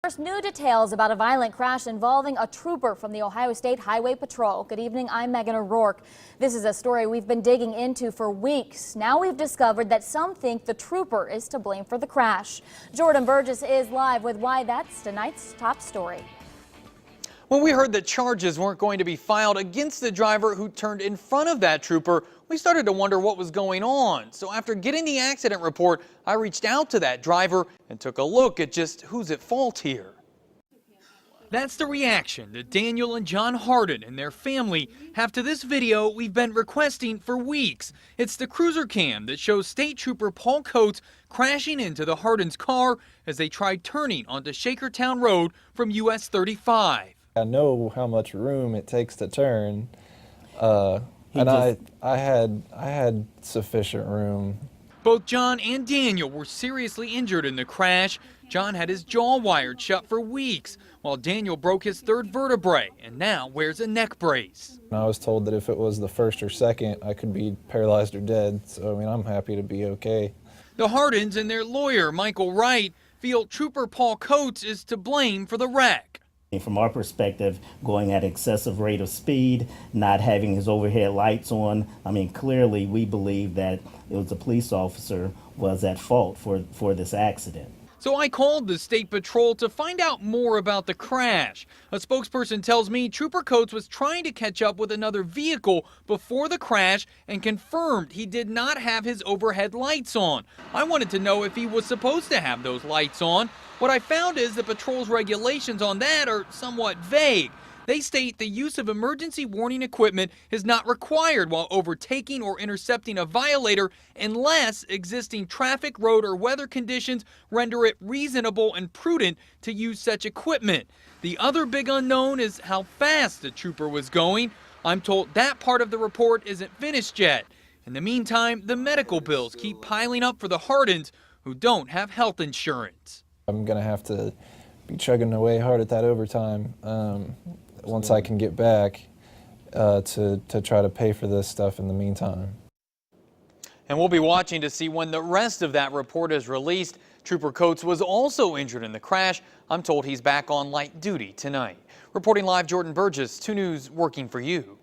First, new details about a violent crash involving a trooper from the Ohio State Highway Patrol. Good evening, I'm Megan O'Rourke. This is a story we've been digging into for weeks. Now we've discovered that some think the trooper is to blame for the crash. Jordan Burgess is live with why that's tonight's top story. When we heard that charges weren't going to be filed against the driver who turned in front of that trooper, we started to wonder what was going on. So after getting the accident report, I reached out to that driver and took a look at just who's at fault here. That's the reaction that Daniel and John Hardin and their family have to this video we've been requesting for weeks. It's the cruiser cam that shows State Trooper Paul Coates crashing into the Hardin's car as they tried turning onto Shakertown Road from US 35. I know how much room it takes to turn, and I had sufficient room. Both John and Daniel were seriously injured in the crash. John had his jaw wired shut for weeks, while Daniel broke his third vertebrae and now wears a neck brace. I was told that if it was the first or second, I could be paralyzed or dead, so I mean, I'm happy to be okay. The Hardins and their lawyer, Michael Wright, feel Trooper Paul Coates is to blame for the wreck. From our perspective, going at excessive rate of speed, not having his overhead lights on, I mean, clearly we believe that it was a police officer was at fault for this accident. So I called the State Patrol to find out more about the crash. A spokesperson tells me Trooper Coates was trying to catch up with another vehicle before the crash and confirmed he did not have his overhead lights on. I wanted to know if he was supposed to have those lights on. What I found is the patrol's regulations on that are somewhat vague. They state the use of emergency warning equipment is not required while overtaking or intercepting a violator unless existing traffic, road, or weather conditions render it reasonable and prudent to use such equipment. The other big unknown is how fast the trooper was going. I'm told that part of the report isn't finished yet. In the meantime, the medical bills keep piling up for the Hardins who don't have health insurance. I'm going to have to be chugging away hard at that overtime once I can get back to try to pay for this stuff in the meantime. And we'll be watching to see when the rest of that report is released. Trooper Coates was also injured in the crash. I'm told he's back on light duty tonight. Reporting live, Jordan Burgess, 2 News, working for you.